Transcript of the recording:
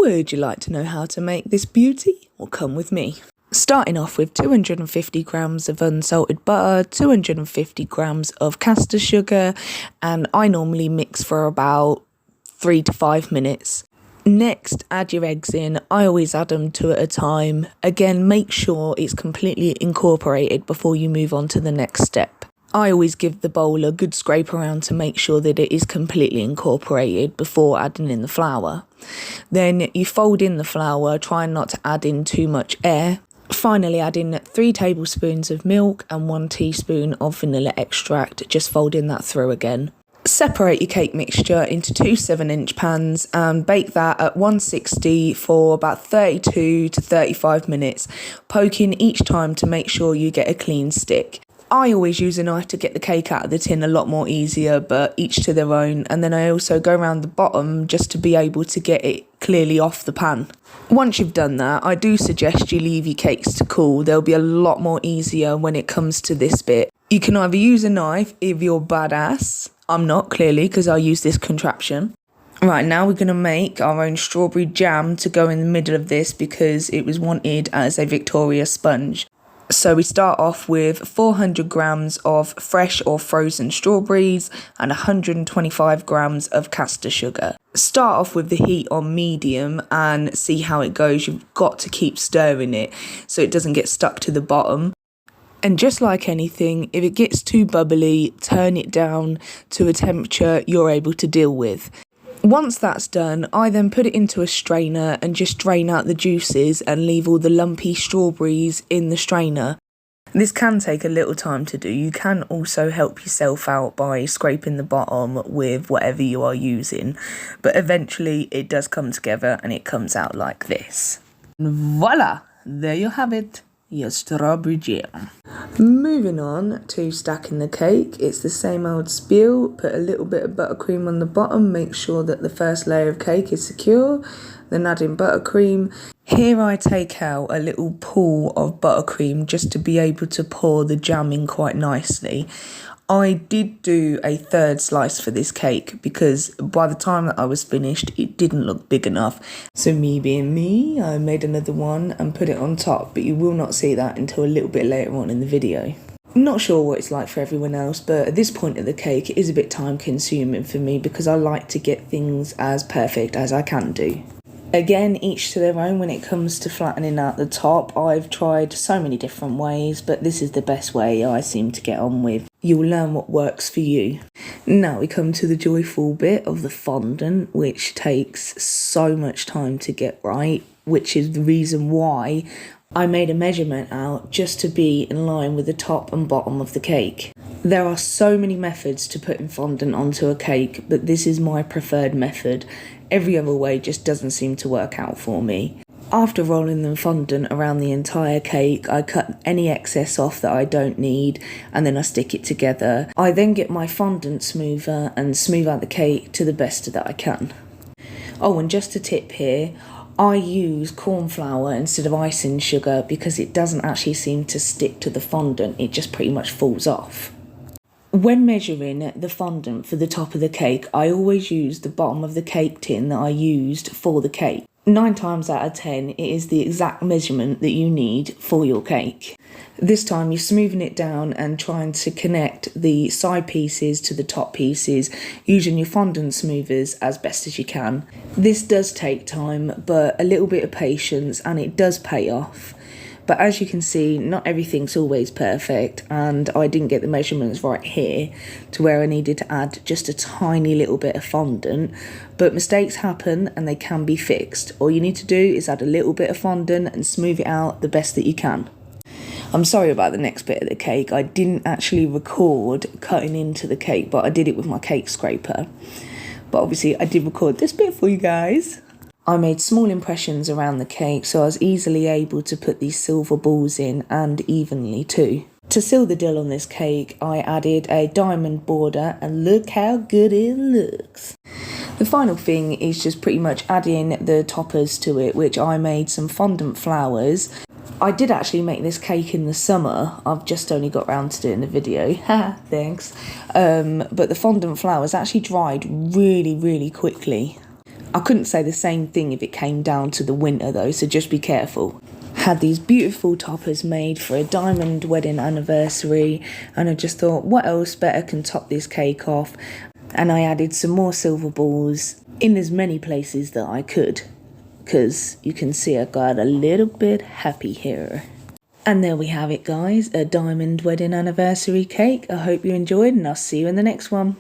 Would you like to know how to make this beauty? Well, come with me. Starting off with 250 grams of unsalted butter, 250 grams of caster sugar, and I normally mix for about 3 to 5 minutes. Next, add your eggs in. I always add them 2 at a time. Again, make sure it's completely incorporated before you move on to the next step. I always give the bowl a good scrape around to make sure that it is completely incorporated before adding in the flour. Then you fold in the flour, trying not to add in too much air. Finally, add in 3 tablespoons of milk and 1 teaspoon of vanilla extract, just folding that through again. Separate your cake mixture into 2 7-inch pans and bake that at 160 for about 32 to 35 minutes, poking each time to make sure you get a clean stick. I always use a knife to get the cake out of the tin a lot more easier, but each to their own. And then I also go around the bottom just to be able to get it clearly off the pan. Once you've done that, I do suggest you leave your cakes to cool. They'll be a lot more easier when it comes to this bit. You can either use a knife if you're badass. I'm not, clearly, because I use this contraption. Right, now we're going to make our own strawberry jam to go in the middle of this because it was wanted as a Victoria sponge. So we start off with 400 grams of fresh or frozen strawberries and 125 grams of caster sugar. Start off with the heat on medium and see how it goes. You've got to keep stirring it so it doesn't get stuck to the bottom. And just like anything, if it gets too bubbly, turn it down to a temperature you're able to deal with. Once that's done, I then put it into a strainer and just drain out the juices and leave all the lumpy strawberries in the strainer. This can take a little time to do. You can also help yourself out by scraping the bottom with whatever you are using, but eventually it does come together and it comes out like this. Voila! There you have it. Your strawberry jam. Moving on to stacking the cake, it's the same old spiel. Put a little bit of buttercream on the bottom, make sure that the first layer of cake is secure, then add in buttercream. Here I take out a little pool of buttercream just to be able to pour the jam in quite nicely. I did do a 3rd slice for this cake because by the time that I was finished, it didn't look big enough. So me being me, I made another one and put it on top, but you will not see that until a little bit later on in the video. Not sure what it's like for everyone else, but at this point of the cake, it is a bit time consuming for me because I like to get things as perfect as I can do. Again, each to their own when it comes to flattening out the top. I've tried so many different ways, but this is the best way I seem to get on with. You'll learn what works for you. Now we come to the joyful bit of the fondant, which takes so much time to get right, which is the reason why I made a measurement out just to be in line with the top and bottom of the cake. There are so many methods to putting fondant onto a cake, but this is my preferred method. Every other way just doesn't seem to work out for me. After rolling the fondant around the entire cake, I cut any excess off that I don't need and then I stick it together. I then get my fondant smoother and smooth out the cake to the best that I can. Oh, and just a tip here, I use corn flour instead of icing sugar because it doesn't actually seem to stick to the fondant, it just pretty much falls off. When measuring the fondant for the top of the cake, I always use the bottom of the cake tin that I used for the cake. 9 times out of 10, it is the exact measurement that you need for your cake. This time you're smoothing it down and trying to connect the side pieces to the top pieces using your fondant smoothers as best as you can. This does take time, but a little bit of patience and it does pay off. But as you can see, not everything's always perfect and I didn't get the measurements right here to where I needed to add just a tiny little bit of fondant. But mistakes happen and they can be fixed. All you need to do is add a little bit of fondant and smooth it out the best that you can. I'm sorry about the next bit of the cake. I didn't actually record cutting into the cake, but I did it with my cake scraper. But obviously I did record this bit for you guys. I made small impressions around the cake so I was easily able to put these silver balls in and evenly too. To seal the deal on this cake, I added a diamond border and look how good it looks. The final thing is just pretty much adding the toppers to it, which I made some fondant flowers. I did actually make this cake in the summer. I've just only got round to doing the video. Haha, thanks. But the fondant flowers actually dried really quickly. I couldn't say the same thing if it came down to the winter though, so just be careful. Had these beautiful toppers made for a diamond wedding anniversary, and I just thought, what else better can top this cake off? And I added some more silver balls in as many places that I could, because you can see I got a little bit happy here. And there we have it, guys, a diamond wedding anniversary cake. I hope you enjoyed, and I'll see you in the next one.